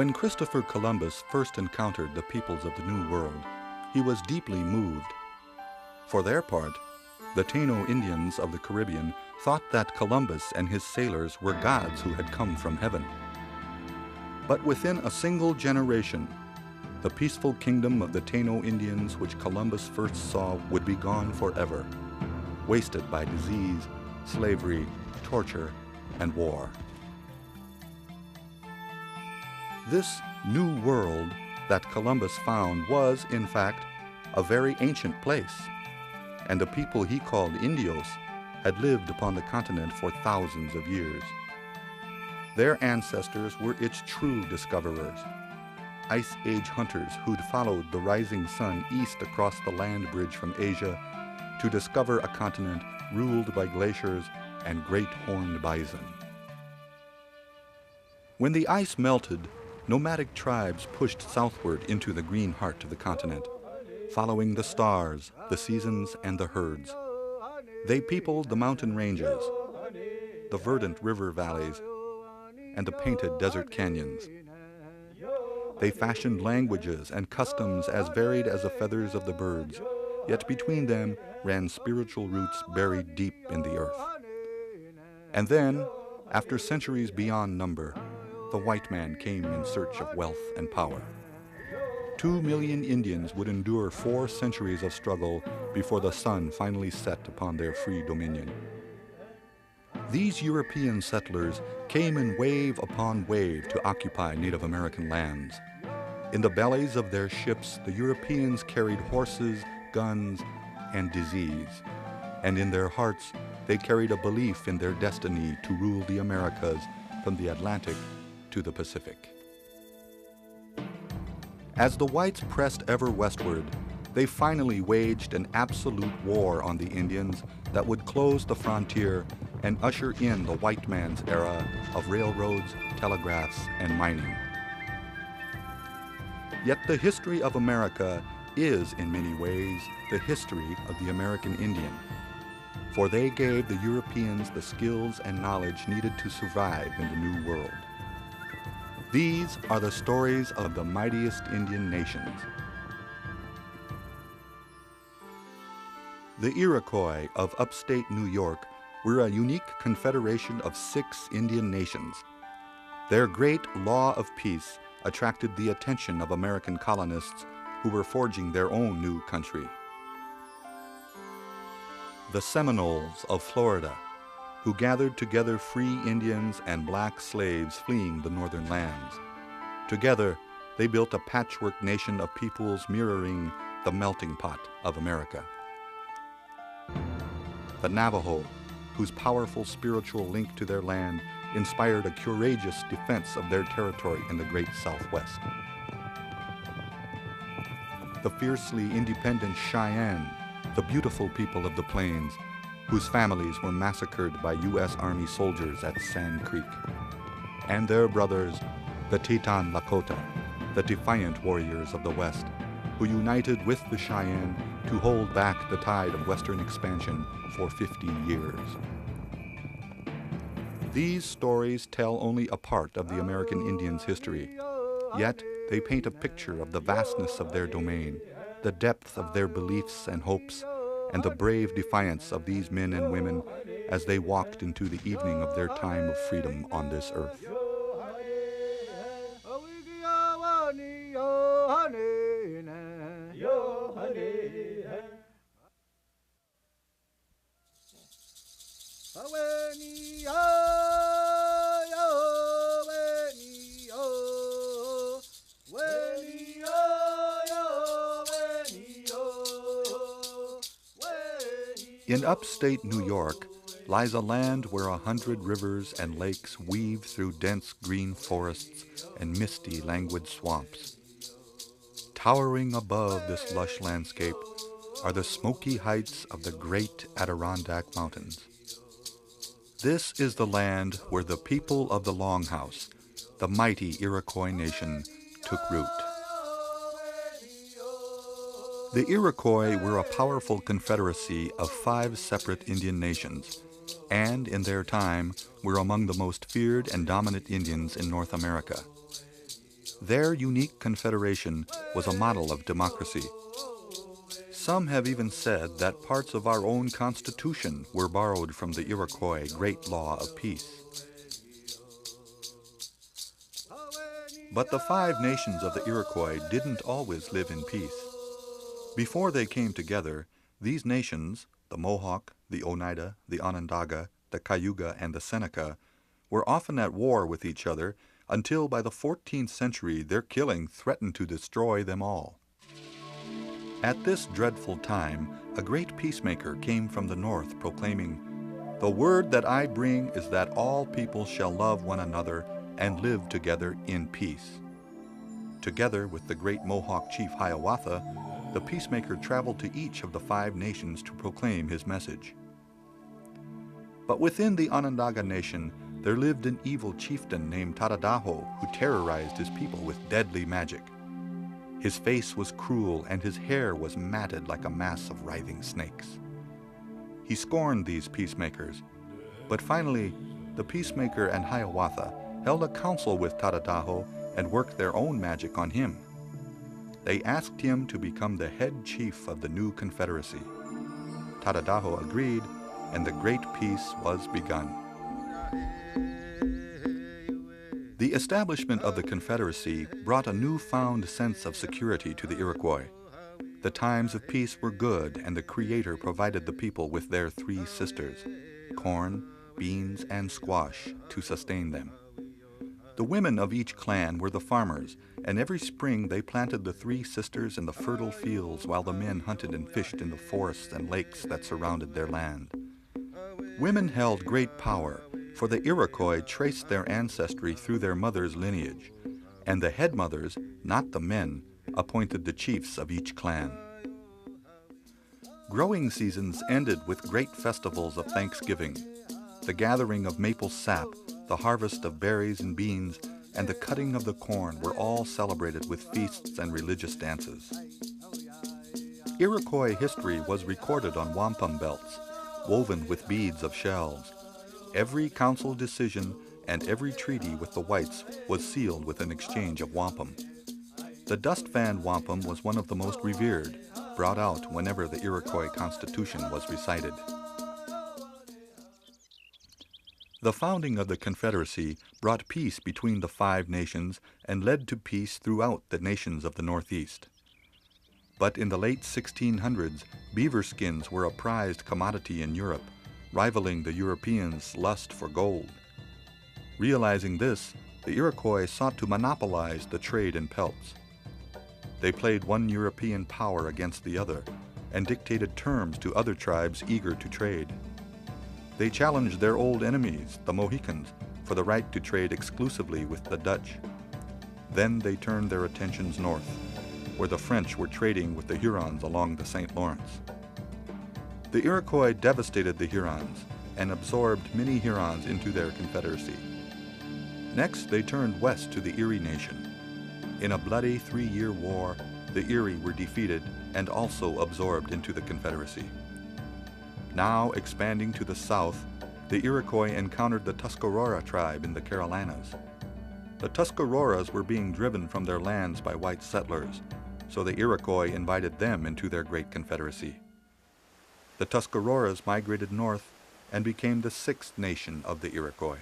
When Christopher Columbus first encountered the peoples of the New World, he was deeply moved. For their part, the Taino Indians of the Caribbean thought that Columbus and his sailors were gods who had come from heaven. But within a single generation, the peaceful kingdom of the Taino Indians which Columbus first saw would be gone forever, wasted by disease, slavery, torture, and war. This new world that Columbus found was, in fact, a very ancient place, and the people he called Indios had lived upon the continent for thousands of years. Their ancestors were its true discoverers, Ice Age hunters who'd followed the rising sun east across the land bridge from Asia to discover a continent ruled by glaciers and great horned bison. When the ice melted, nomadic tribes pushed southward into the green heart of the continent, following the stars, the seasons, and the herds. They peopled the mountain ranges, the verdant river valleys, and the painted desert canyons. They fashioned languages and customs as varied as the feathers of the birds, yet between them ran spiritual roots buried deep in the earth. And then, after centuries beyond number, the white man came in search of wealth and power. 2 million Indians would endure 4 centuries of struggle before the sun finally set upon their free dominion. These European settlers came in wave upon wave to occupy Native American lands. In the bellies of their ships, the Europeans carried horses, guns, and disease. And in their hearts, they carried a belief in their destiny to rule the Americas from the Atlantic to the Pacific. As the whites pressed ever westward, they finally waged an absolute war on the Indians that would close the frontier and usher in the white man's era of railroads, telegraphs, and mining. Yet the history of America is, in many ways, the history of the American Indian, for they gave the Europeans the skills and knowledge needed to survive in the New World. These are the stories of the mightiest Indian nations. The Iroquois of upstate New York were a unique confederation of 6 Indian nations. Their great law of peace attracted the attention of American colonists who were forging their own new country. The Seminoles of Florida, who gathered together free Indians and black slaves fleeing the northern lands. Together, they built a patchwork nation of peoples mirroring the melting pot of America. The Navajo, whose powerful spiritual link to their land inspired a courageous defense of their territory in the great Southwest. The fiercely independent Cheyenne, the beautiful people of the plains, whose families were massacred by U.S. Army soldiers at Sand Creek. And their brothers, the Teton Lakota, the defiant warriors of the West, who united with the Cheyenne to hold back the tide of Western expansion for 50 years. These stories tell only a part of the American Indians' history, yet they paint a picture of the vastness of their domain, the depth of their beliefs and hopes, and the brave defiance of these men and women as they walked into the evening of their time of freedom on this earth. In upstate New York lies a land where 100 rivers and lakes weave through dense green forests and misty, languid swamps. Towering above this lush landscape are the smoky heights of the great Adirondack Mountains. This is the land where the people of the Longhouse, the mighty Iroquois nation, took root. The Iroquois were a powerful confederacy of 5 separate Indian nations, and in their time were among the most feared and dominant Indians in North America. Their unique confederation was a model of democracy. Some have even said that parts of our own Constitution were borrowed from the Iroquois Great Law of Peace. But the 5 nations of the Iroquois didn't always live in peace. Before they came together, these nations, the Mohawk, the Oneida, the Onondaga, the Cayuga, and the Seneca, were often at war with each other until by the 14th century their killing threatened to destroy them all. At this dreadful time, a great peacemaker came from the north proclaiming, "The word that I bring is that all people shall love one another and live together in peace." Together with the great Mohawk chief Hiawatha, the peacemaker traveled to each of the 5 nations to proclaim his message. But within the Onondaga Nation, there lived an evil chieftain named Tadadaho who terrorized his people with deadly magic. His face was cruel and his hair was matted like a mass of writhing snakes. He scorned these peacemakers, but finally the peacemaker and Hiawatha held a council with Tadadaho and worked their own magic on him. They asked him to become the head chief of the new confederacy. Tadadaho agreed, and the great peace was begun. The establishment of the Confederacy brought a newfound sense of security to the Iroquois. The times of peace were good, and the Creator provided the people with their 3 sisters, corn, beans, and squash, to sustain them. The women of each clan were the farmers, and every spring they planted the 3 sisters in the fertile fields while the men hunted and fished in the forests and lakes that surrounded their land. Women held great power, for the Iroquois traced their ancestry through their mother's lineage, and the head mothers, not the men, appointed the chiefs of each clan. Growing seasons ended with great festivals of Thanksgiving. The gathering of maple sap, the harvest of berries and beans, and the cutting of the corn were all celebrated with feasts and religious dances. Iroquois history was recorded on wampum belts, woven with beads of shells. Every council decision and every treaty with the whites was sealed with an exchange of wampum. The dust fan wampum was one of the most revered, brought out whenever the Iroquois Constitution was recited. The founding of the Confederacy brought peace between the 5 nations and led to peace throughout the nations of the Northeast. But in the late 1600s, beaver skins were a prized commodity in Europe, rivaling the Europeans' lust for gold. Realizing this, the Iroquois sought to monopolize the trade in pelts. They played one European power against the other and dictated terms to other tribes eager to trade. They challenged their old enemies, the Mohicans, for the right to trade exclusively with the Dutch. Then they turned their attentions north, where the French were trading with the Hurons along the St. Lawrence. The Iroquois devastated the Hurons and absorbed many Hurons into their confederacy. Next, they turned west to the Erie Nation. In a bloody 3-year war, the Erie were defeated and also absorbed into the Confederacy. Now expanding to the south, the Iroquois encountered the Tuscarora tribe in the Carolinas. The Tuscaroras were being driven from their lands by white settlers, so the Iroquois invited them into their great confederacy. The Tuscaroras migrated north and became the 6th nation of the Iroquois.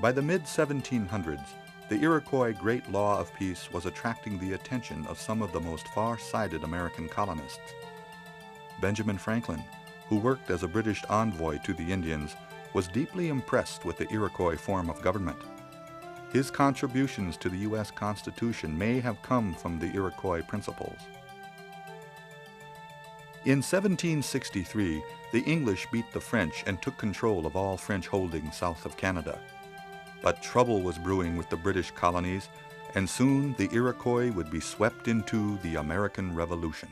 By the mid-1700s, the Iroquois Great Law of Peace was attracting the attention of some of the most far-sighted American colonists. Benjamin Franklin, who worked as a British envoy to the Indians, was deeply impressed with the Iroquois form of government. His contributions to the U.S. Constitution may have come from the Iroquois principles. In 1763, the English beat the French and took control of all French holdings south of Canada. But trouble was brewing with the British colonies, and soon the Iroquois would be swept into the American Revolution.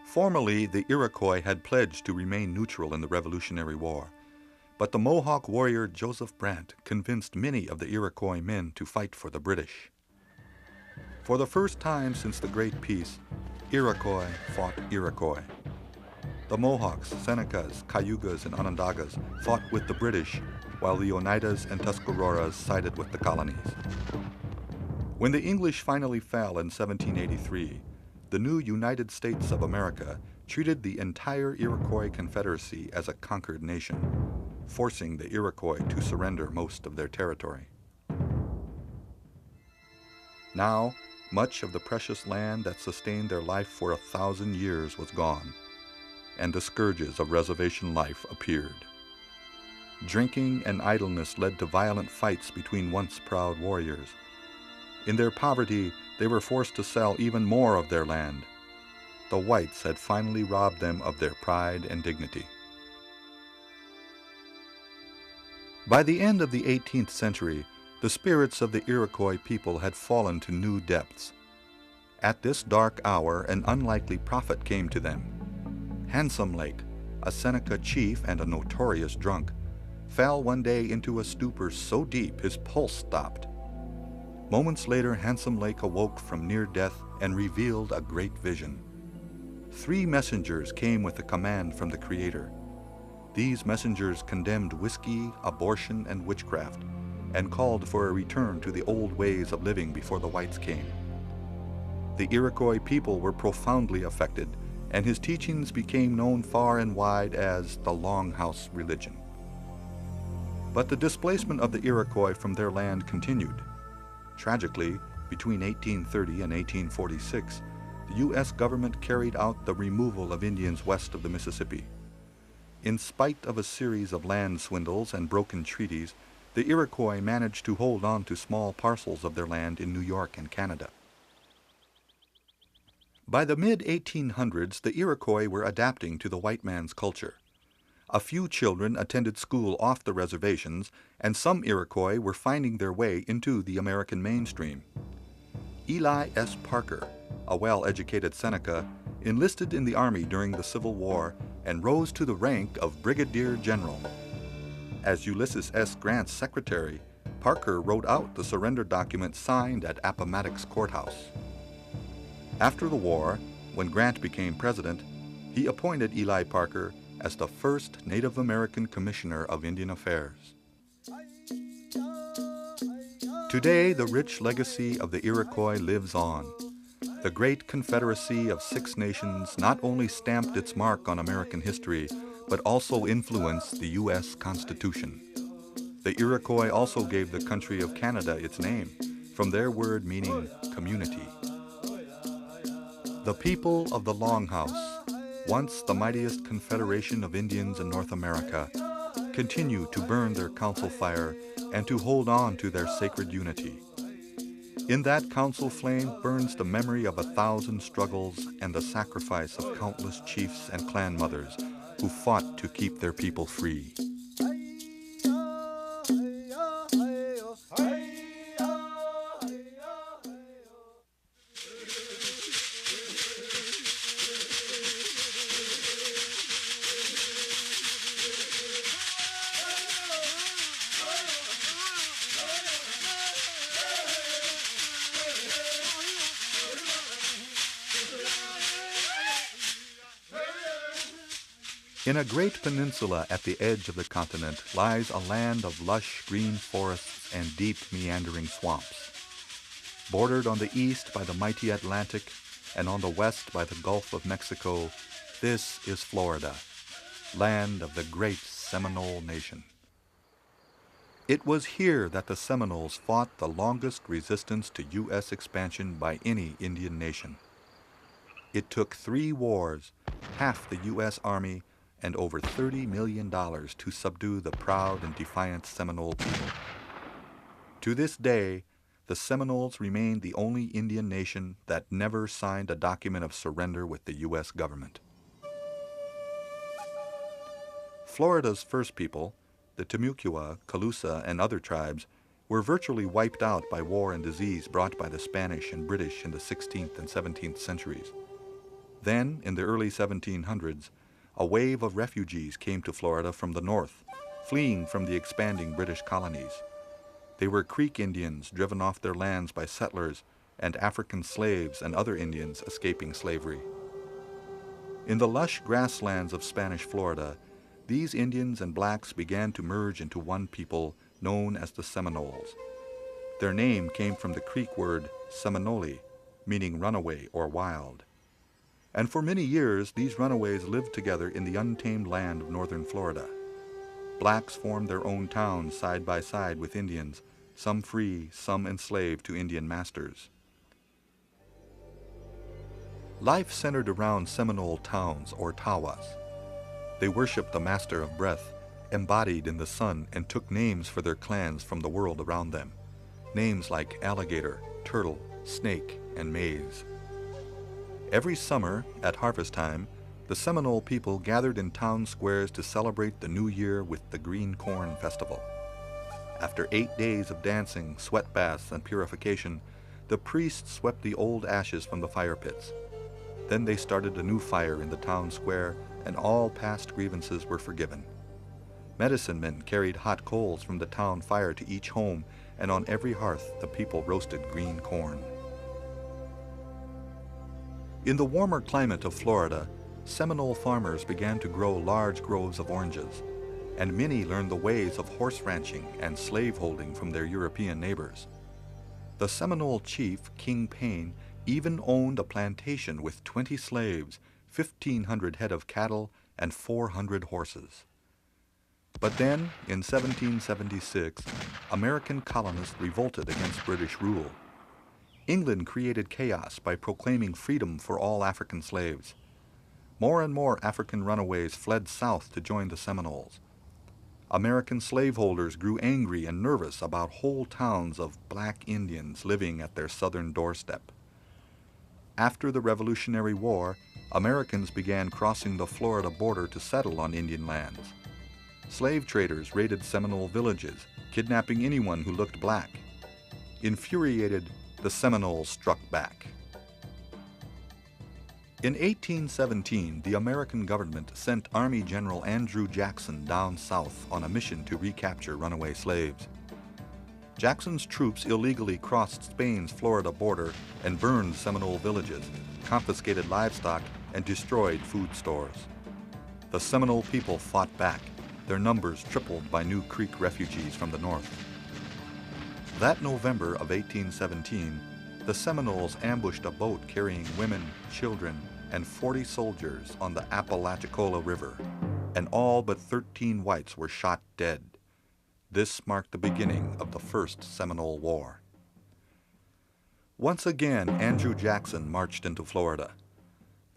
Formally, the Iroquois had pledged to remain neutral in the Revolutionary War, but the Mohawk warrior Joseph Brant convinced many of the Iroquois men to fight for the British. For the first time since the Great Peace, Iroquois fought Iroquois. The Mohawks, Senecas, Cayugas, and Onondagas fought with the British, while the Oneidas and Tuscaroras sided with the colonies. When the English finally fell in 1783, the new United States of America treated the entire Iroquois Confederacy as a conquered nation, forcing the Iroquois to surrender most of their territory. Now, much of the precious land that sustained their life for 1,000 years was gone, and the scourges of reservation life appeared. Drinking and idleness led to violent fights between once proud warriors. In their poverty, they were forced to sell even more of their land. The whites had finally robbed them of their pride and dignity. By the end of the 18th century, the spirits of the Iroquois people had fallen to new depths. At this dark hour, an unlikely prophet came to them. Handsome Lake, a Seneca chief and a notorious drunk, fell one day into a stupor so deep his pulse stopped. Moments later, Handsome Lake awoke from near death and revealed a great vision. 3 messengers came with a command from the Creator. These messengers condemned whiskey, abortion, and witchcraft, and called for a return to the old ways of living before the whites came. The Iroquois people were profoundly affected, and his teachings became known far and wide as the Longhouse religion. But the displacement of the Iroquois from their land continued. Tragically, between 1830 and 1846, the U.S. government carried out the removal of Indians west of the Mississippi. In spite of a series of land swindles and broken treaties, the Iroquois managed to hold on to small parcels of their land in New York and Canada. By the mid-1800s, the Iroquois were adapting to the white man's culture. A few children attended school off the reservations, and some Iroquois were finding their way into the American mainstream. Eli S. Parker, a well-educated Seneca, enlisted in the Army during the Civil War and rose to the rank of Brigadier General. As Ulysses S. Grant's secretary, Parker wrote out the surrender document signed at Appomattox Courthouse. After the war, when Grant became president, he appointed Eli Parker as the first Native American Commissioner of Indian Affairs. Today, the rich legacy of the Iroquois lives on. The great confederacy of 6 nations not only stamped its mark on American history, but also influenced the U.S. Constitution. The Iroquois also gave the country of Canada its name, from their word meaning community. The people of the Longhouse, once the mightiest confederation of Indians in North America, continue to burn their council fire and to hold on to their sacred unity. In that council flame burns the memory of 1,000 struggles and the sacrifice of countless chiefs and clan mothers who fought to keep their people free. In a great peninsula at the edge of the continent lies a land of lush green forests and deep meandering swamps. Bordered on the east by the mighty Atlantic and on the west by the Gulf of Mexico, this is Florida, land of the great Seminole Nation. It was here that the Seminoles fought the longest resistance to U.S. expansion by any Indian nation. It took 3 wars, half the U.S. Army, and over $30 million to subdue the proud and defiant Seminole people. To this day, the Seminoles remain the only Indian nation that never signed a document of surrender with the U.S. government. Florida's first people, the Timucua, Calusa, and other tribes, were virtually wiped out by war and disease brought by the Spanish and British in the 16th and 17th centuries. Then, in the early 1700s, a wave of refugees came to Florida from the north, fleeing from the expanding British colonies. They were Creek Indians driven off their lands by settlers and African slaves and other Indians escaping slavery. In the lush grasslands of Spanish Florida, these Indians and blacks began to merge into one people known as the Seminoles. Their name came from the Creek word Seminole, meaning runaway or wild. And for many years, these runaways lived together in the untamed land of northern Florida. Blacks formed their own towns side by side with Indians, some free, some enslaved to Indian masters. Life centered around Seminole towns, or tawas. They worshipped the master of breath, embodied in the sun, and took names for their clans from the world around them. Names like alligator, turtle, snake, and maize. Every summer, at harvest time, the Seminole people gathered in town squares to celebrate the new year with the Green Corn Festival. After 8 days of dancing, sweat baths, and purification, the priests swept the old ashes from the fire pits. Then they started a new fire in the town square, and all past grievances were forgiven. Medicine men carried hot coals from the town fire to each home, and on every hearth the people roasted green corn. In the warmer climate of Florida, Seminole farmers began to grow large groves of oranges, and many learned the ways of horse ranching and slaveholding from their European neighbors. The Seminole chief, King Payne, even owned a plantation with 20 slaves, 1,500 head of cattle, and 400 horses. But then, in 1776, American colonists revolted against British rule. England created chaos by proclaiming freedom for all African slaves. More and more African runaways fled south to join the Seminoles. American slaveholders grew angry and nervous about whole towns of black Indians living at their southern doorstep. After the Revolutionary War, Americans began crossing the Florida border to settle on Indian lands. Slave traders raided Seminole villages, kidnapping anyone who looked black. Infuriated, the Seminoles struck back. In 1817, the American government sent Army General Andrew Jackson down south on a mission to recapture runaway slaves. Jackson's troops illegally crossed Spain's Florida border and burned Seminole villages, confiscated livestock, and destroyed food stores. The Seminole people fought back, their numbers tripled by New Creek refugees from the north. That November of 1817, the Seminoles ambushed a boat carrying women, children, and 40 soldiers on the Apalachicola River, and all but 13 whites were shot dead. This marked the beginning of the First Seminole War. Once again, Andrew Jackson marched into Florida.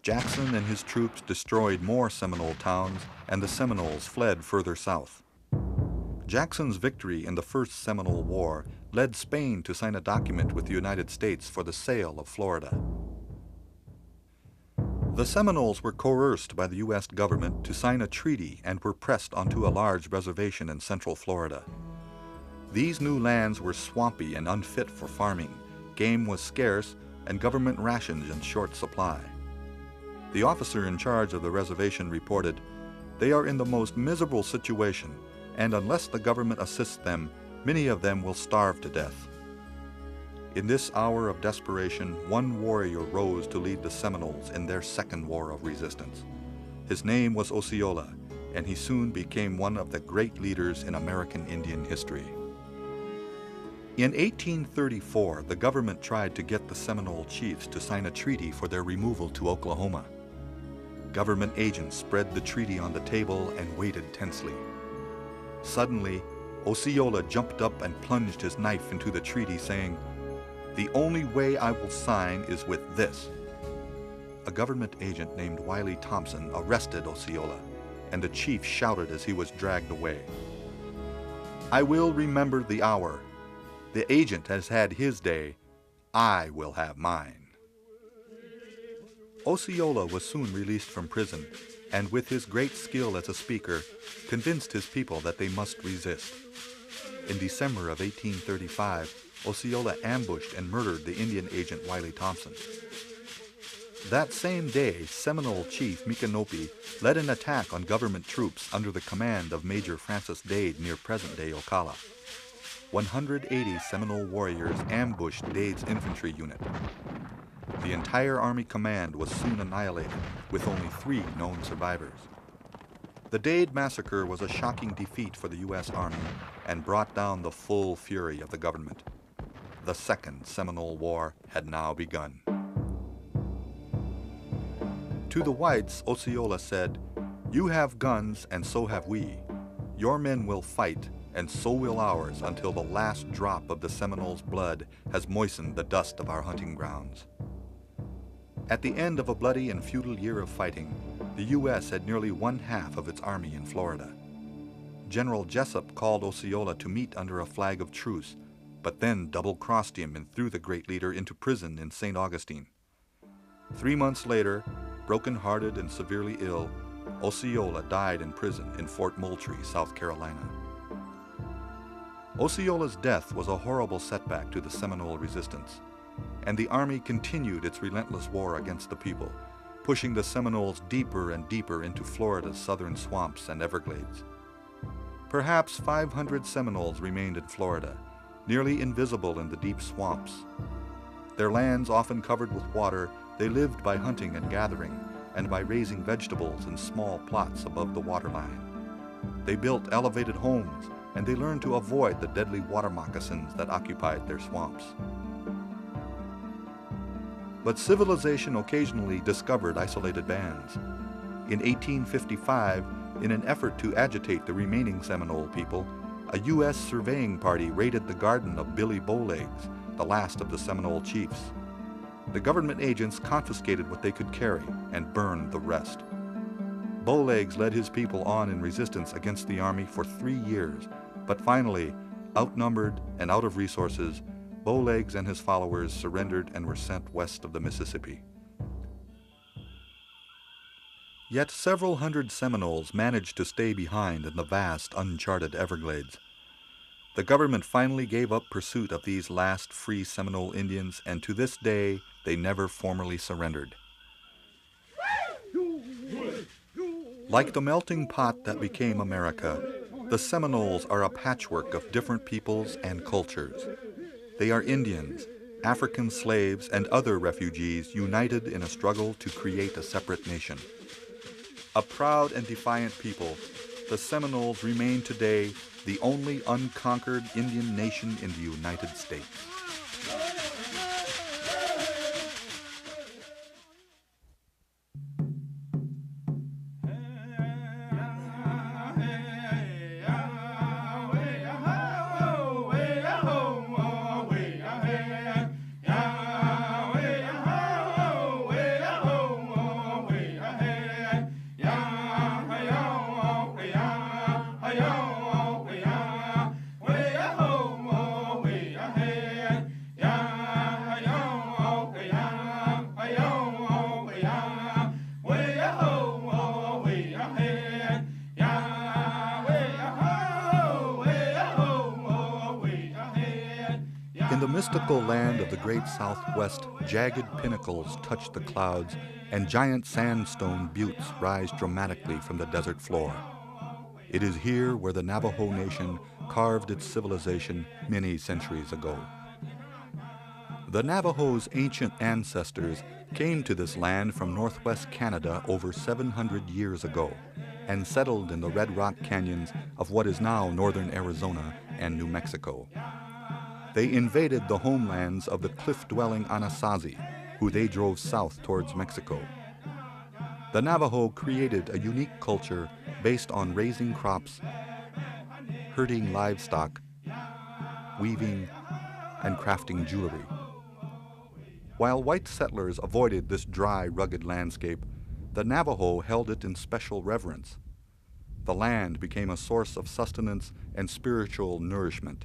Jackson and his troops destroyed more Seminole towns, and the Seminoles fled further south. Jackson's victory in the First Seminole War led Spain to sign a document with the United States for the sale of Florida. The Seminoles were coerced by the U.S. government to sign a treaty and were pressed onto a large reservation in central Florida. These new lands were swampy and unfit for farming, game was scarce, and government rations in short supply. The officer in charge of the reservation reported, "They are in the most miserable situation, and unless the government assists them, many of them will starve to death." In this hour of desperation, one warrior rose to lead the Seminoles in their second war of resistance. His name was Osceola, and he soon became one of the great leaders in American Indian history. In 1834, the government tried to get the Seminole chiefs to sign a treaty for their removal to Oklahoma. Government agents spread the treaty on the table and waited tensely. Suddenly, Osceola jumped up and plunged his knife into the treaty, saying, "The only way I will sign is with this." A government agent named Wiley Thompson arrested Osceola, and the chief shouted as he was dragged away, "I will remember the hour. The agent has had his day. I will have mine." Osceola was soon released from prison, and with his great skill as a speaker, convinced his people that they must resist. In December of 1835, Osceola ambushed and murdered the Indian agent Wiley Thompson. That same day, Seminole chief Micanopy led an attack on government troops under the command of Major Francis Dade near present-day Ocala. 180 Seminole warriors ambushed Dade's infantry unit. The entire Army command was soon annihilated, with only 3 known survivors. The Dade Massacre was a shocking defeat for the U.S. Army and brought down the full fury of the government. The Second Seminole War had now begun. To the whites, Osceola said, "You have guns and so have we. Your men will fight and so will ours until the last drop of the Seminoles' blood has moistened the dust of our hunting grounds." At the end of a bloody and futile year of fighting, the U.S. had nearly one-half of its army in Florida. General Jessup called Osceola to meet under a flag of truce, but then double-crossed him and threw the great leader into prison in St. Augustine. 3 months later, broken-hearted and severely ill, Osceola died in prison in Fort Moultrie, South Carolina. Osceola's death was a horrible setback to the Seminole resistance, and the Army continued its relentless war against the people, pushing the Seminoles deeper and deeper into Florida's southern swamps and Everglades. Perhaps 500 Seminoles remained in Florida, nearly invisible in the deep swamps. Their lands often covered with water, they lived by hunting and gathering, and by raising vegetables in small plots above the waterline. They built elevated homes, and they learned to avoid the deadly water moccasins that occupied their swamps. But civilization occasionally discovered isolated bands. In 1855, in an effort to agitate the remaining Seminole people, a U.S. surveying party raided the garden of Billy Bowlegs, the last of the Seminole chiefs. The government agents confiscated what they could carry and burned the rest. Bowlegs led his people on in resistance against the army for 3 years, but finally, outnumbered and out of resources, Bowlegs and his followers surrendered and were sent west of the Mississippi. Yet several hundred Seminoles managed to stay behind in the vast, uncharted Everglades. The government finally gave up pursuit of these last free Seminole Indians, and to this day, they never formally surrendered. Like the melting pot that became America, the Seminoles are a patchwork of different peoples and cultures. They are Indians, African slaves, and other refugees united in a struggle to create a separate nation. A proud and defiant people, the Seminoles remain today the only unconquered Indian nation in the United States. In the mystical land of the great Southwest, jagged pinnacles touch the clouds, and giant sandstone buttes rise dramatically from the desert floor. It is here where the Navajo Nation carved its civilization many centuries ago. The Navajos' ancient ancestors came to this land from northwest Canada over 700 years ago and settled in the Red Rock canyons of what is now northern Arizona and New Mexico. They invaded the homelands of the cliff-dwelling Anasazi, who they drove south towards Mexico. The Navajo created a unique culture based on raising crops, herding livestock, weaving, and crafting jewelry. While white settlers avoided this dry, rugged landscape, the Navajo held it in special reverence. The land became a source of sustenance and spiritual nourishment.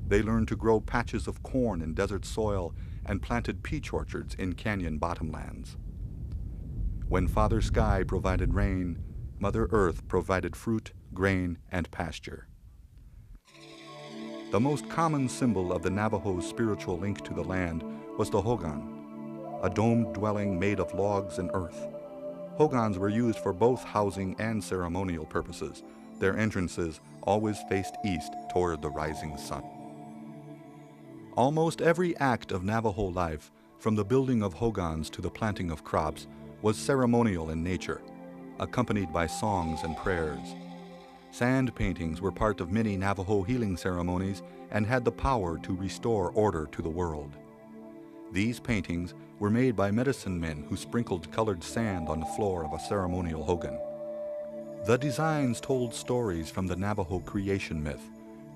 They learned to grow patches of corn in desert soil and planted peach orchards in canyon bottomlands. When Father Sky provided rain, Mother Earth provided fruit, grain, and pasture. The most common symbol of the Navajo's spiritual link to the land was the hogan, a domed dwelling made of logs and earth. Hogans were used for both housing and ceremonial purposes. Their entrances always faced east toward the rising sun. Almost every act of Navajo life, from the building of hogans to the planting of crops, was ceremonial in nature. accompanied by songs and prayers. Sand paintings were part of many Navajo healing ceremonies and had the power to restore order to the world. These paintings were made by medicine men who sprinkled colored sand on the floor of a ceremonial hogan. The designs told stories from the Navajo creation myth,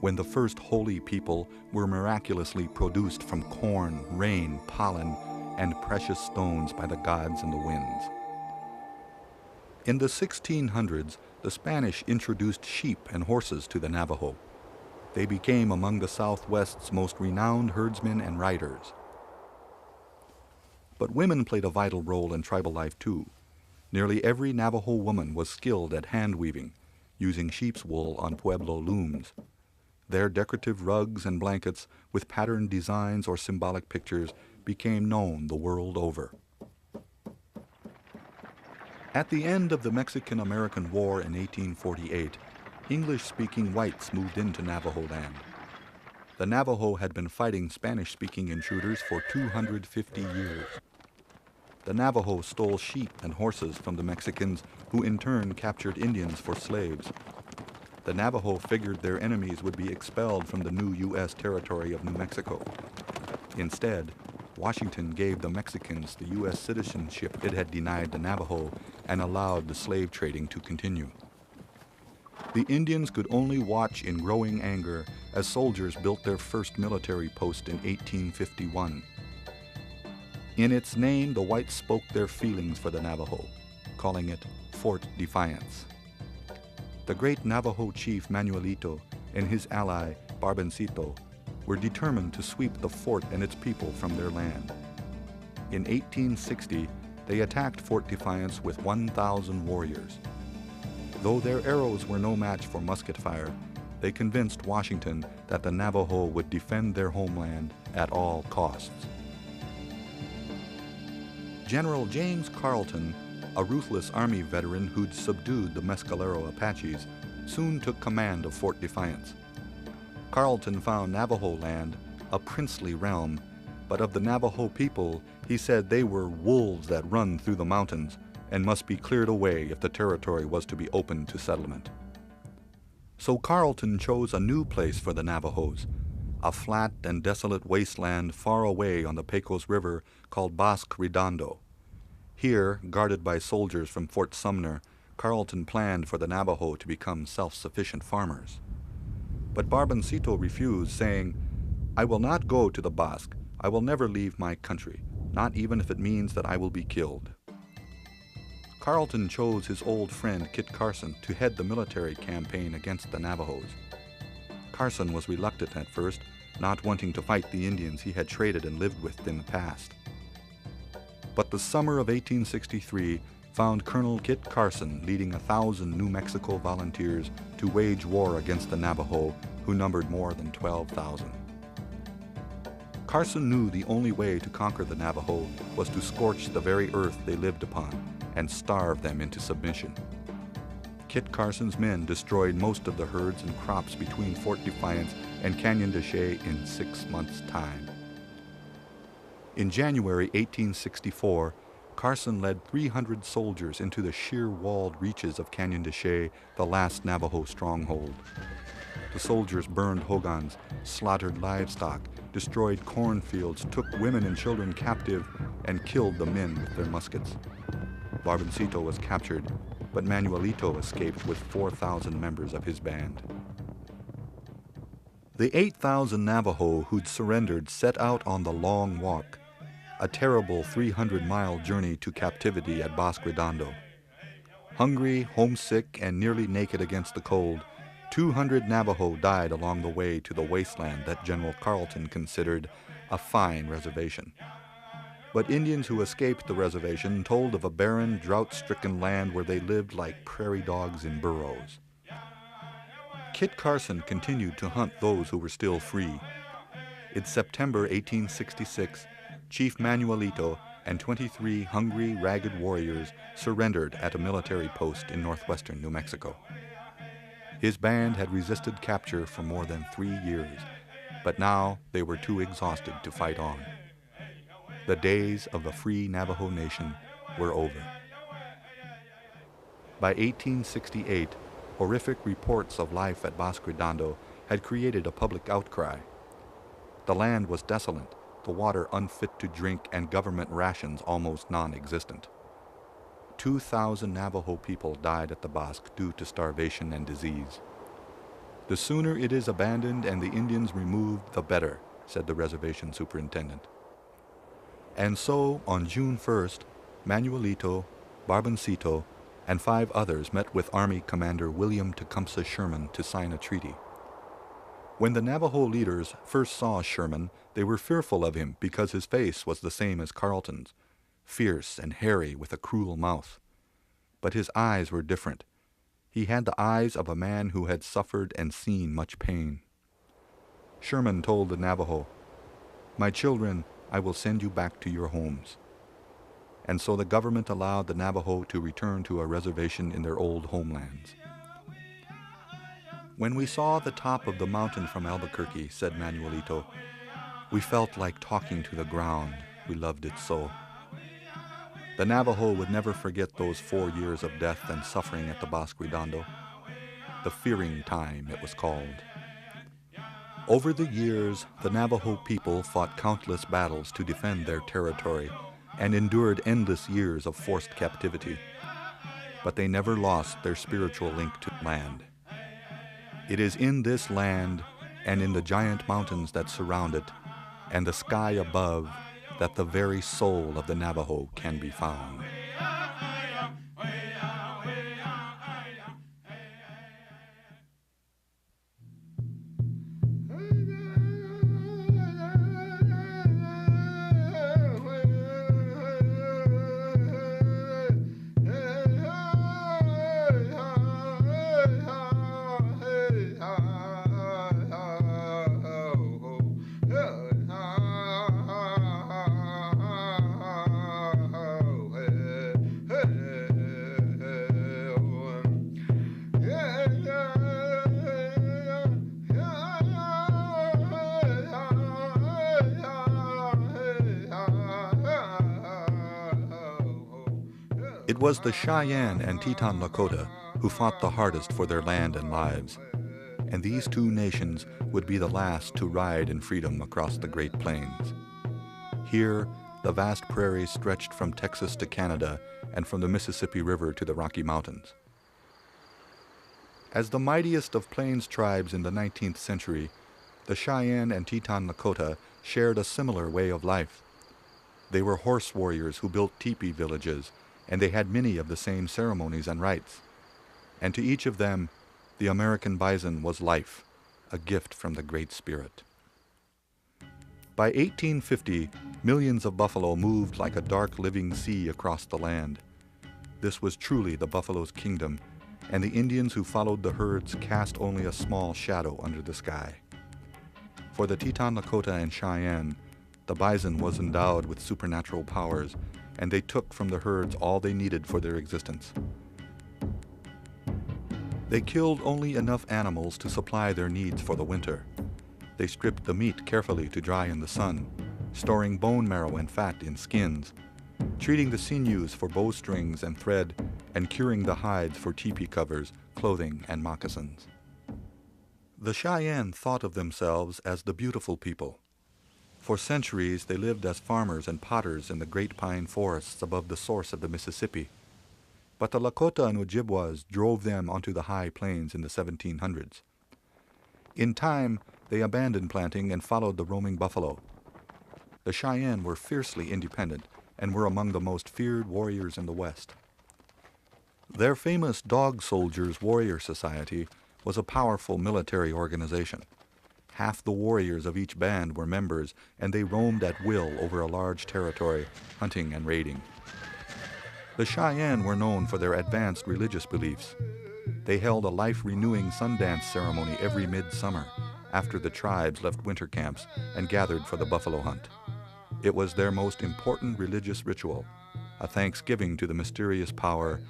when the first holy people were miraculously produced from corn, rain, pollen, and precious stones by the gods and the winds. In the 1600s, the Spanish introduced sheep and horses to the Navajo. They became among the Southwest's most renowned herdsmen and riders. But women played a vital role in tribal life too. Nearly every Navajo woman was skilled at hand weaving, using sheep's wool on Pueblo looms. Their decorative rugs and blankets with patterned designs or symbolic pictures became known the world over. At the end of the Mexican-American War in 1848, English-speaking whites moved into Navajo land. The Navajo had been fighting Spanish-speaking intruders for 250 years. The Navajo stole sheep and horses from the Mexicans, who in turn captured Indians for slaves. The Navajo figured their enemies would be expelled from the new U.S. territory of New Mexico. Instead, Washington gave the Mexicans the U.S. citizenship it had denied the Navajo and allowed the slave trading to continue. The Indians could only watch in growing anger as soldiers built their first military post in 1851. In its name, the whites spoke their feelings for the Navajo, calling it Fort Defiance. The great Navajo chief Manuelito and his ally Barboncito were determined to sweep the fort and its people from their land. In 1860, they attacked Fort Defiance with 1,000 warriors. Though their arrows were no match for musket fire, they convinced Washington that the Navajo would defend their homeland at all costs. General James Carleton, a ruthless Army veteran who'd subdued the Mescalero Apaches, soon took command of Fort Defiance. Carleton found Navajo land a princely realm, but of the Navajo people, he said they were wolves that run through the mountains and must be cleared away if the territory was to be opened to settlement. So Carleton chose a new place for the Navajos, a flat and desolate wasteland far away on the Pecos River called Bosque Redondo. Here, guarded by soldiers from Fort Sumner, Carleton planned for the Navajo to become self-sufficient farmers. But Barboncito refused, saying, "I will not go to the Bosque. I will never leave my country, not even if it means that I will be killed." Carleton chose his old friend Kit Carson to head the military campaign against the Navajos. Carson was reluctant at first, not wanting to fight the Indians he had traded and lived with in the past. But the summer of 1863 found Colonel Kit Carson leading 1,000 New Mexico volunteers to wage war against the Navajo, who numbered more than 12,000. Carson knew the only way to conquer the Navajo was to scorch the very earth they lived upon and starve them into submission. Kit Carson's men destroyed most of the herds and crops between Fort Defiance and Canyon de Chelly in 6 months' time. In January 1864, Carson led 300 soldiers into the sheer-walled reaches of Canyon de Chelly, the last Navajo stronghold. The soldiers burned hogans, slaughtered livestock, destroyed cornfields, took women and children captive, and killed the men with their muskets. Barboncito was captured, but Manuelito escaped with 4,000 members of his band. The 8,000 Navajo who'd surrendered set out on the Long Walk, a terrible 300-mile journey to captivity at Bosque Redondo. Hungry, homesick, and nearly naked against the cold, 200 Navajo died along the way to the wasteland that General Carleton considered a fine reservation. But Indians who escaped the reservation told of a barren, drought-stricken land where they lived like prairie dogs in burrows. Kit Carson continued to hunt those who were still free. In September 1866, Chief Manuelito and 23 hungry, ragged warriors surrendered at a military post in northwestern New Mexico. His band had resisted capture for more than 3 years, but now they were too exhausted to fight on. The days of the free Navajo Nation were over. By 1868, horrific reports of life at Bosque Redondo had created a public outcry. The land was desolate, the water unfit to drink, and government rations almost non-existent. 2,000 Navajo people died at the Bosque due to starvation and disease. "The sooner it is abandoned and the Indians removed, the better," said the reservation superintendent. And so, on June 1st, Manuelito, Barboncito, and 5 others met with Army Commander William Tecumseh Sherman to sign a treaty. When the Navajo leaders first saw Sherman, they were fearful of him because his face was the same as Carleton's, fierce and hairy with a cruel mouth. But his eyes were different. He had the eyes of a man who had suffered and seen much pain. Sherman told the Navajo, "My children, I will send you back to your homes." And so the government allowed the Navajo to return to a reservation in their old homelands. "When we saw the top of the mountain from Albuquerque," said Manuelito, "we felt like talking to the ground. We loved it so." The Navajo would never forget those 4 years of death and suffering at the Bosque Redondo. The Fearing Time, it was called. Over the years, the Navajo people fought countless battles to defend their territory and endured endless years of forced captivity. But they never lost their spiritual link to land. It is in this land and in the giant mountains that surround it and the sky above that the very soul of the Navajo can be found. It was the Cheyenne and Teton Lakota who fought the hardest for their land and lives, and these 2 nations would be the last to ride in freedom across the Great Plains. Here, the vast prairies stretched from Texas to Canada and from the Mississippi River to the Rocky Mountains. As the mightiest of Plains tribes in the 19th century, the Cheyenne and Teton Lakota shared a similar way of life. They were horse warriors who built teepee villages, and they had many of the same ceremonies and rites. And to each of them, the American bison was life, a gift from the Great Spirit. By 1850, millions of buffalo moved like a dark living sea across the land. This was truly the buffalo's kingdom, and the Indians who followed the herds cast only a small shadow under the sky. For the Teton Lakota and Cheyenne, the bison was endowed with supernatural powers, and they took from the herds all they needed for their existence. They killed only enough animals to supply their needs for the winter. They stripped the meat carefully to dry in the sun, storing bone marrow and fat in skins, treating the sinews for bowstrings and thread, and curing the hides for teepee covers, clothing, and moccasins. The Cheyenne thought of themselves as the beautiful people. For centuries, they lived as farmers and potters in the great pine forests above the source of the Mississippi. But the Lakota and Ojibwas drove them onto the high plains in the 1700s. In time, they abandoned planting and followed the roaming buffalo. The Cheyenne were fiercely independent and were among the most feared warriors in the West. Their famous Dog Soldiers Warrior Society was a powerful military organization. Half the warriors of each band were members, and they roamed at will over a large territory, hunting and raiding. The Cheyenne were known for their advanced religious beliefs. They held a life-renewing Sundance ceremony every midsummer, after the tribes left winter camps and gathered for the buffalo hunt. It was their most important religious ritual, a thanksgiving to the mysterious power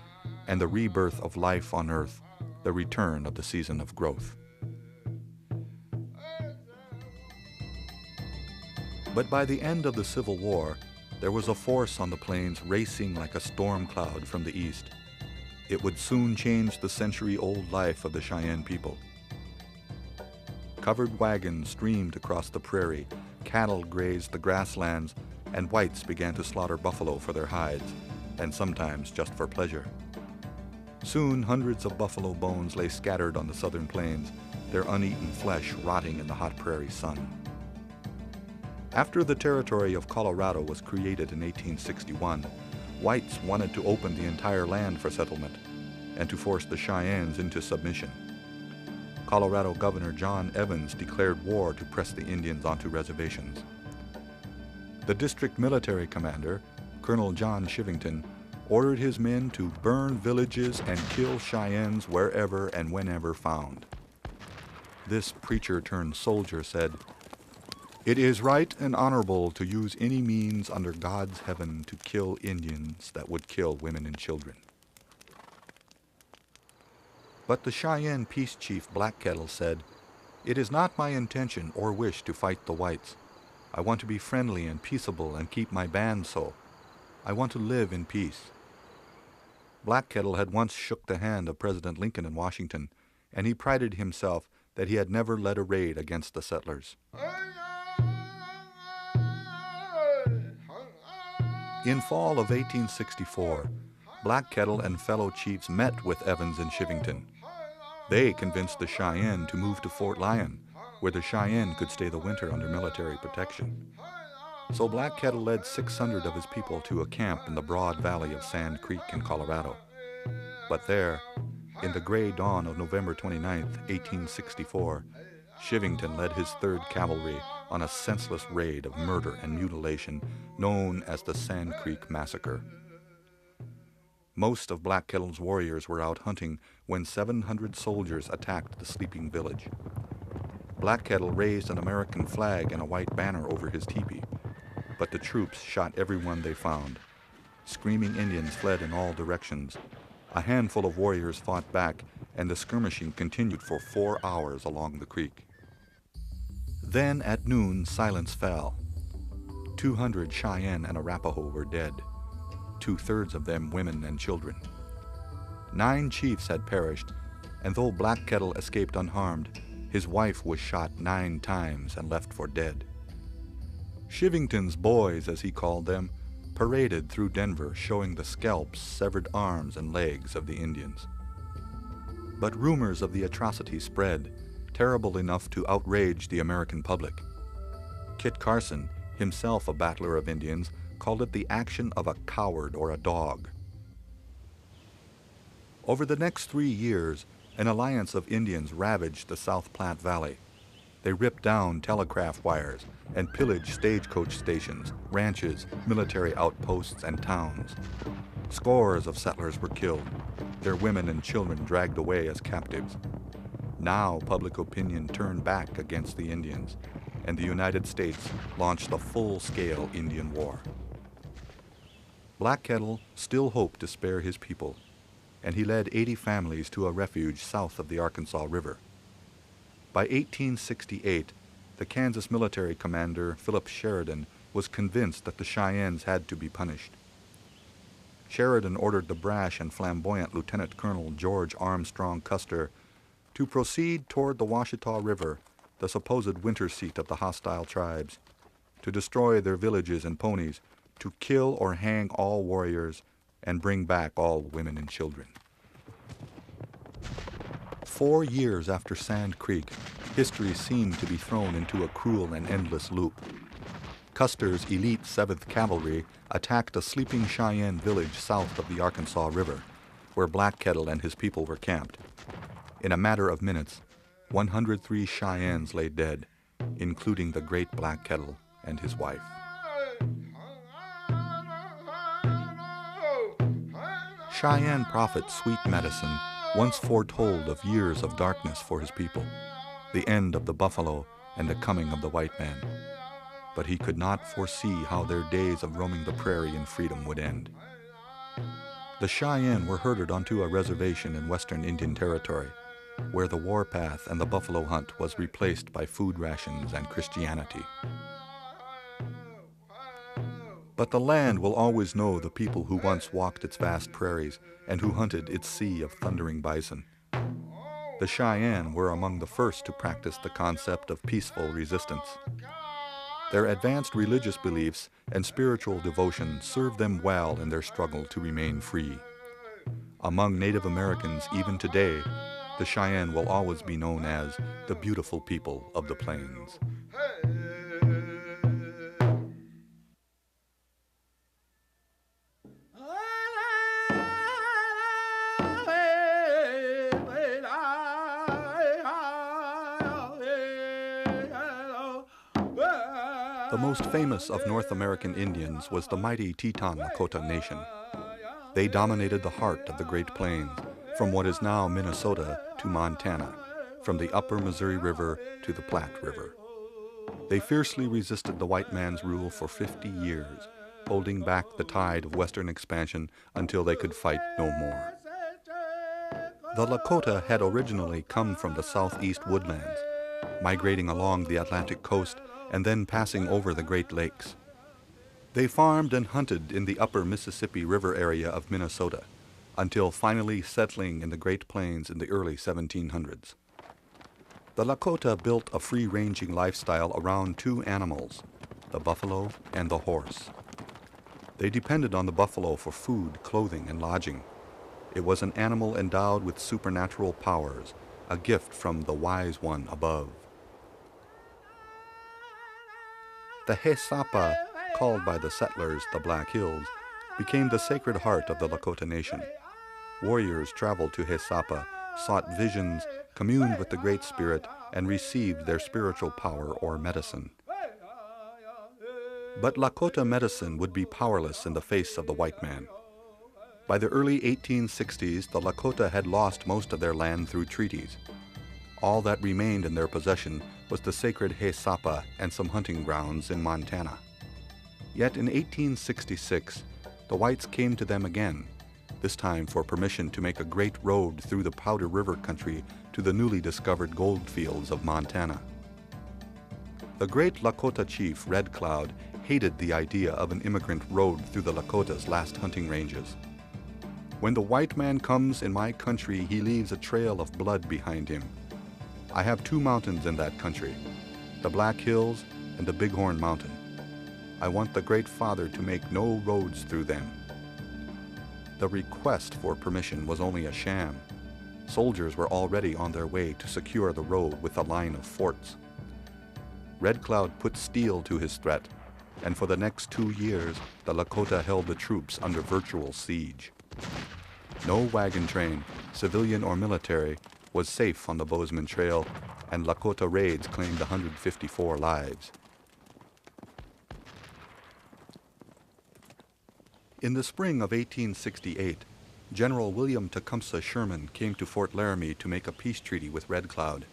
and the rebirth of life on earth, the return of the season of growth. But by the end of the Civil War, there was a force on the plains racing like a storm cloud from the east. It would soon change the century-old life of the Cheyenne people. Covered wagons streamed across the prairie, cattle grazed the grasslands, and whites began to slaughter buffalo for their hides, and sometimes just for pleasure. Soon hundreds of buffalo bones lay scattered on the southern plains, their uneaten flesh rotting in the hot prairie sun. After the territory of Colorado was created in 1861, whites wanted to open the entire land for settlement and to force the Cheyennes into submission. Colorado Governor John Evans declared war to press the Indians onto reservations. The district military commander, Colonel John Chivington, ordered his men to burn villages and kill Cheyennes wherever and whenever found. This preacher-turned-soldier said, "It is right and honorable to use any means under God's heaven to kill Indians that would kill women and children." But the Cheyenne peace chief Black Kettle said, "It is not my intention or wish to fight the whites. I want to be friendly and peaceable and keep my band so. I want to live in peace." Black Kettle had once shook the hand of President Lincoln in Washington, and he prided himself that he had never led a raid against the settlers. In fall of 1864, Black Kettle and fellow chiefs met with Evans and Chivington. They convinced the Cheyenne to move to Fort Lyon, where the Cheyenne could stay the winter under military protection. So Black Kettle led 600 of his people to a camp in the broad valley of Sand Creek in Colorado. But there, in the gray dawn of November 29, 1864, Chivington led his 3rd Cavalry on a senseless raid of murder and mutilation known as the Sand Creek Massacre. Most of Black Kettle's warriors were out hunting when 700 soldiers attacked the sleeping village. Black Kettle raised an American flag and a white banner over his teepee, but the troops shot everyone they found. Screaming Indians fled in all directions. A handful of warriors fought back, and the skirmishing continued for 4 hours along the creek. Then at noon, silence fell. 200 Cheyenne and Arapaho were dead, 2/3 of them women and children. 9 chiefs had perished, and though Black Kettle escaped unharmed, his wife was shot 9 times and left for dead. Chivington's boys, as he called them, paraded through Denver showing the scalps, severed arms, and legs of the Indians. But rumors of the atrocity spread, terrible enough to outrage the American public. Kit Carson, himself a battler of Indians, called it the action of a coward or a dog. Over the next 3 years, an alliance of Indians ravaged the South Platte Valley. They ripped down telegraph wires and pillaged stagecoach stations, ranches, military outposts, and towns. Scores of settlers were killed, their women and children dragged away as captives. Now public opinion turned back against the Indians, and the United States launched a full-scale Indian War. Black Kettle still hoped to spare his people, and he led 80 families to a refuge south of the Arkansas River. By 1868, the Kansas military commander, Philip Sheridan, was convinced that the Cheyennes had to be punished. Sheridan ordered the brash and flamboyant Lieutenant Colonel George Armstrong Custer to proceed toward the Washita River, the supposed winter seat of the hostile tribes, to destroy their villages and ponies, to kill or hang all warriors, and bring back all women and children. 4 years after Sand Creek, history seemed to be thrown into a cruel and endless loop. Custer's elite 7th Cavalry attacked a sleeping Cheyenne village south of the Arkansas River, where Black Kettle and his people were camped. In a matter of minutes, 103 Cheyennes lay dead, including the great Black Kettle and his wife. Cheyenne prophet Sweet Medicine once foretold of years of darkness for his people, the end of the buffalo and the coming of the white man. But he could not foresee how their days of roaming the prairie in freedom would end. The Cheyenne were herded onto a reservation in western Indian Territory, where the warpath and the buffalo hunt was replaced by food rations and Christianity. But the land will always know the people who once walked its vast prairies and who hunted its sea of thundering bison. The Cheyenne were among the first to practice the concept of peaceful resistance. Their advanced religious beliefs and spiritual devotion served them well in their struggle to remain free. Among Native Americans, even today, the Cheyenne will always be known as the beautiful people of the plains. The most famous of North American Indians was the mighty Teton Lakota Nation. They dominated the heart of the Great Plains, from what is now Minnesota to Montana, from the upper Missouri River to the Platte River. They fiercely resisted the white man's rule for 50 years, holding back the tide of Western expansion until they could fight no more. The Lakota had originally come from the southeast woodlands, migrating along the Atlantic coast and then passing over the Great Lakes. They farmed and hunted in the upper Mississippi River area of Minnesota, until finally settling in the Great Plains in the early 1700s. The Lakota built a free-ranging lifestyle around two animals, the buffalo and the horse. They depended on the buffalo for food, clothing, and lodging. It was an animal endowed with supernatural powers, a gift from the Wise One above. The He-Sapa, called by the settlers the Black Hills, became the sacred heart of the Lakota Nation. Warriors traveled to He-Sapa, sought visions, communed with the Great Spirit, and received their spiritual power or medicine. But Lakota medicine would be powerless in the face of the white man. By the early 1860s, the Lakota had lost most of their land through treaties. All that remained in their possession was the sacred He-Sapa and some hunting grounds in Montana. Yet in 1866, the whites came to them again, this time for permission to make a great road through the Powder River country to the newly discovered gold fields of Montana. The great Lakota chief, Red Cloud, hated the idea of an immigrant road through the Lakota's last hunting ranges. "When the white man comes in my country, he leaves a trail of blood behind him. I have two mountains in that country, the Black Hills and the Bighorn Mountain. I want the Great Father to make no roads through them." The request for permission was only a sham. Soldiers were already on their way to secure the road with a line of forts. Red Cloud put steel to his threat, and for the next 2 years, the Lakota held the troops under virtual siege. No wagon train, civilian or military, was safe on the Bozeman Trail, and Lakota raids claimed 154 lives. In the spring of 1868, General William Tecumseh Sherman came to Fort Laramie to make a peace treaty with Red Cloud.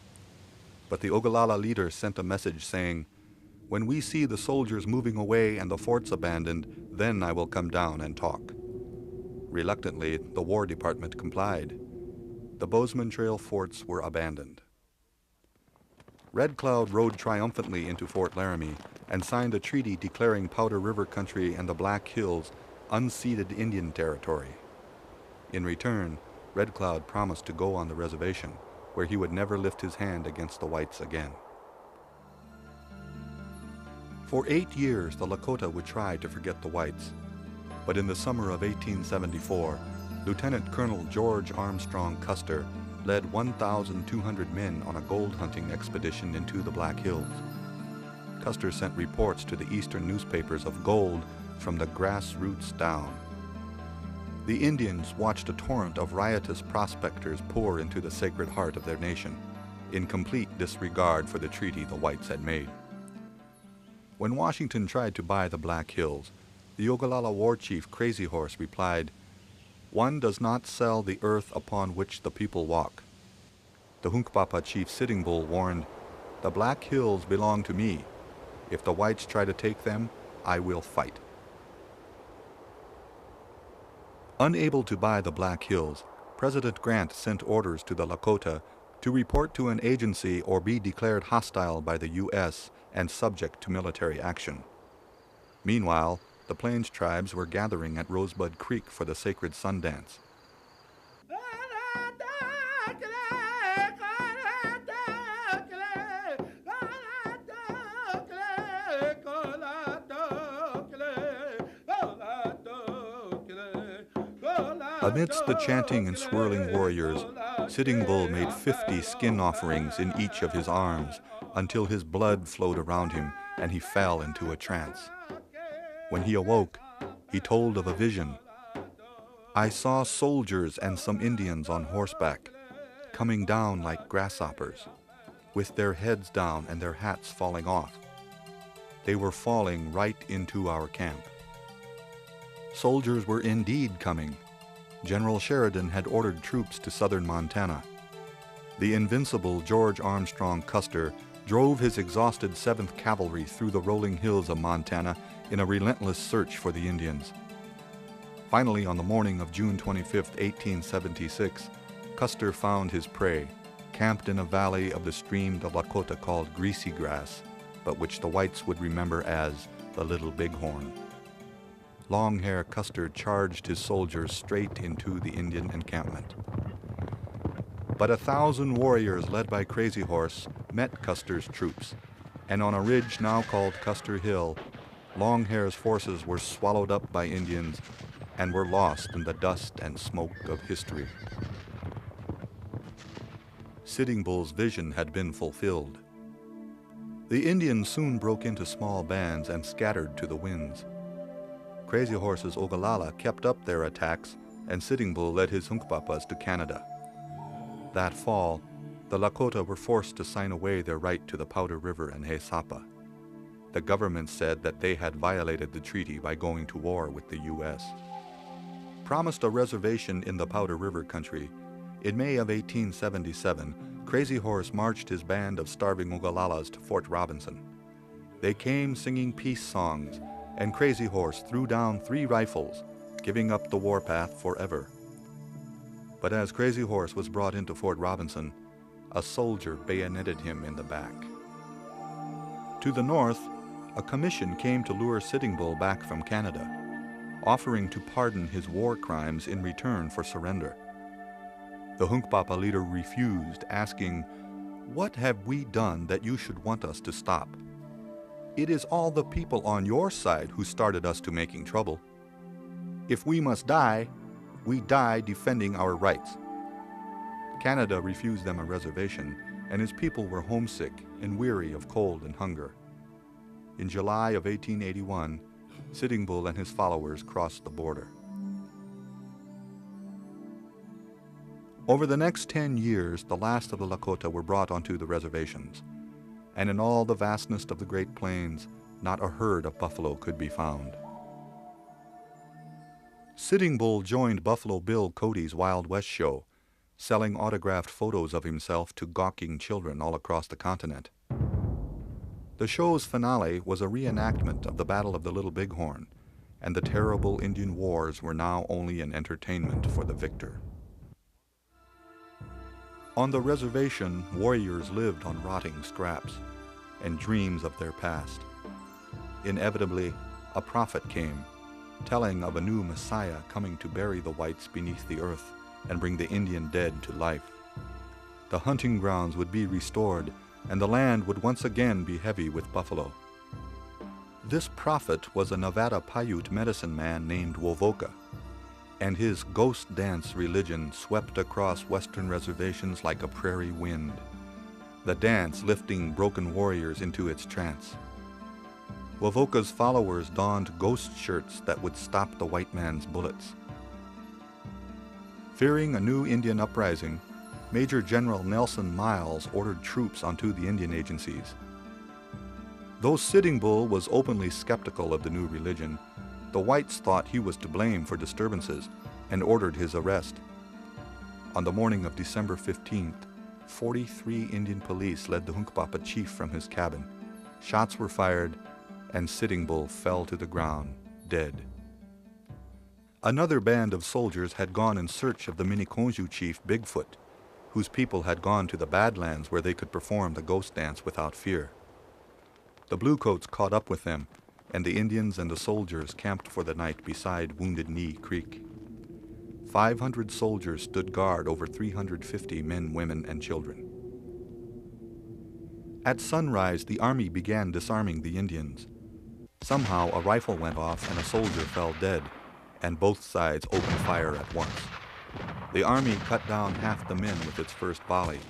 But the Ogallala leader sent a message saying, "When we see the soldiers moving away and the forts abandoned, then I will come down and talk." Reluctantly, the War Department complied. The Bozeman Trail forts were abandoned. Red Cloud rode triumphantly into Fort Laramie and signed a treaty declaring Powder River country and the Black Hills unceded Indian territory. In return, Red Cloud promised to go on the reservation, where he would never lift his hand against the whites again. For 8 years, the Lakota would try to forget the whites. But in the summer of 1874, Lieutenant Colonel George Armstrong Custer led 1,200 men on a gold hunting expedition into the Black Hills. Custer sent reports to the eastern newspapers of gold from the grassroots down. The Indians watched a torrent of riotous prospectors pour into the sacred heart of their nation, in complete disregard for the treaty the whites had made. When Washington tried to buy the Black Hills, the Ogallala war chief Crazy Horse replied, "One does not sell the earth upon which the people walk." The Hunkpapa chief Sitting Bull warned, "The Black Hills belong to me. If the whites try to take them, I will fight." Unable to buy the Black Hills, President Grant sent orders to the Lakota to report to an agency or be declared hostile by the U.S. and subject to military action. Meanwhile, the Plains tribes were gathering at Rosebud Creek for the sacred sun dance. Amidst the chanting and swirling warriors, Sitting Bull made 50 skin offerings in each of his arms until his blood flowed around him and he fell into a trance. When he awoke, he told of a vision. "I saw soldiers and some Indians on horseback, coming down like grasshoppers, with their heads down and their hats falling off. They were falling right into our camp." Soldiers were indeed coming. General Sheridan had ordered troops to southern Montana. The invincible George Armstrong Custer drove his exhausted 7th Cavalry through the rolling hills of Montana in a relentless search for the Indians. Finally, on the morning of June 25, 1876, Custer found his prey, camped in a valley of the stream the Lakota called Greasy Grass, but which the whites would remember as the Little Bighorn. Longhair Custer charged his soldiers straight into the Indian encampment. But 1,000 warriors led by Crazy Horse met Custer's troops, and on a ridge now called Custer Hill, Longhair's forces were swallowed up by Indians and were lost in the dust and smoke of history. Sitting Bull's vision had been fulfilled. The Indians soon broke into small bands and scattered to the winds. Crazy Horse's Ogallala kept up their attacks, and Sitting Bull led his Hunkpapas to Canada. That fall, the Lakota were forced to sign away their right to the Powder River and Haisapa. The government said that they had violated the treaty by going to war with the U.S. Promised a reservation in the Powder River country, in May of 1877, Crazy Horse marched his band of starving Ogallalas to Fort Robinson. They came singing peace songs, and Crazy Horse threw down 3 rifles, giving up the warpath forever. But as Crazy Horse was brought into Fort Robinson, a soldier bayoneted him in the back. To the north, a commission came to lure Sitting Bull back from Canada, offering to pardon his war crimes in return for surrender. The Hunkpapa leader refused, asking, "What have we done that you should want us to stop? It is all the people on your side who started us to making trouble. If we must die, we die defending our rights." Canada refused them a reservation, and his people were homesick and weary of cold and hunger. In July of 1881, Sitting Bull and his followers crossed the border. Over the next 10 years, the last of the Lakota were brought onto the reservations, and in all the vastness of the Great Plains, not a herd of buffalo could be found. Sitting Bull joined Buffalo Bill Cody's Wild West show, selling autographed photos of himself to gawking children all across the continent. The show's finale was a reenactment of the Battle of the Little Bighorn, and the terrible Indian wars were now only an entertainment for the victor. On the reservation, warriors lived on rotting scraps and dreams of their past. Inevitably, a prophet came, telling of a new Messiah coming to bury the whites beneath the earth and bring the Indian dead to life. The hunting grounds would be restored, and the land would once again be heavy with buffalo. This prophet was a Nevada Paiute medicine man named Wovoka, and his ghost dance religion swept across western reservations like a prairie wind, the dance lifting broken warriors into its trance. Wovoka's followers donned ghost shirts that would stop the white man's bullets. Fearing a new Indian uprising, Major General Nelson Miles ordered troops onto the Indian agencies. Though Sitting Bull was openly skeptical of the new religion, the whites thought he was to blame for disturbances and ordered his arrest. On the morning of December 15th, 43 Indian police led the Hunkpapa chief from his cabin. Shots were fired, and Sitting Bull fell to the ground, dead. Another band of soldiers had gone in search of the Miniconjou chief Bigfoot, whose people had gone to the Badlands where they could perform the ghost dance without fear. The Bluecoats caught up with them, and the Indians and the soldiers camped for the night beside Wounded Knee Creek. 500 soldiers stood guard over 350 men, women, and children. At sunrise, the army began disarming the Indians. Somehow, a rifle went off and a soldier fell dead, and both sides opened fire at once. The army cut down half the men with its first volley,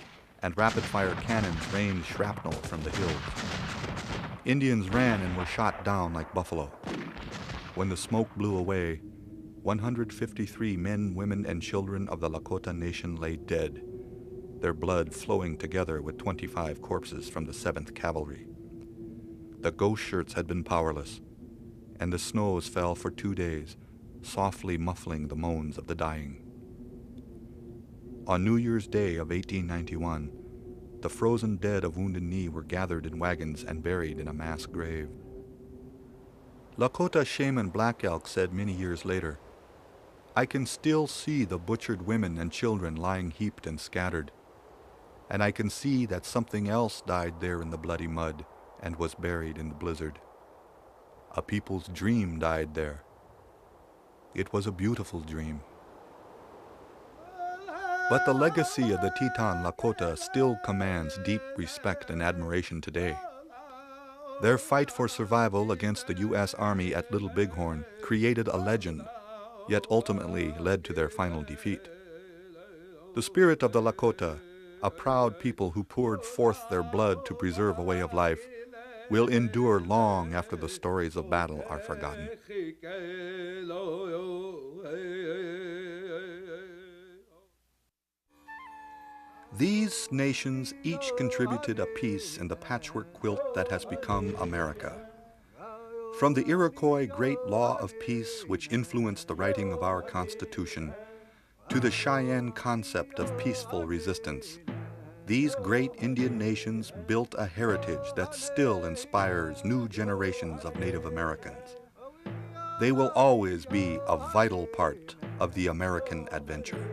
and rapid-fire cannons rained shrapnel from the hills. Indians ran and were shot down like buffalo. When the smoke blew away, 153 men, women, and children of the Lakota Nation lay dead, their blood flowing together with 25 corpses from the 7th Cavalry. The ghost shirts had been powerless, and the snows fell for 2 days, softly muffling the moans of the dying. On New Year's Day of 1891, the frozen dead of Wounded Knee were gathered in wagons and buried in a mass grave. Lakota shaman Black Elk said many years later, "I can still see the butchered women and children lying heaped and scattered, and I can see that something else died there in the bloody mud and was buried in the blizzard. A people's dream died there. It was a beautiful dream." But the legacy of the Teton Lakota still commands deep respect and admiration today. Their fight for survival against the U.S. Army at Little Bighorn created a legend, yet ultimately led to their final defeat. The spirit of the Lakota, a proud people who poured forth their blood to preserve a way of life, will endure long after the stories of battle are forgotten. These nations each contributed a piece in the patchwork quilt that has become America. From the Iroquois Great Law of Peace, which influenced the writing of our Constitution, to the Cheyenne concept of peaceful resistance, these great Indian nations built a heritage that still inspires new generations of Native Americans. They will always be a vital part of the American adventure.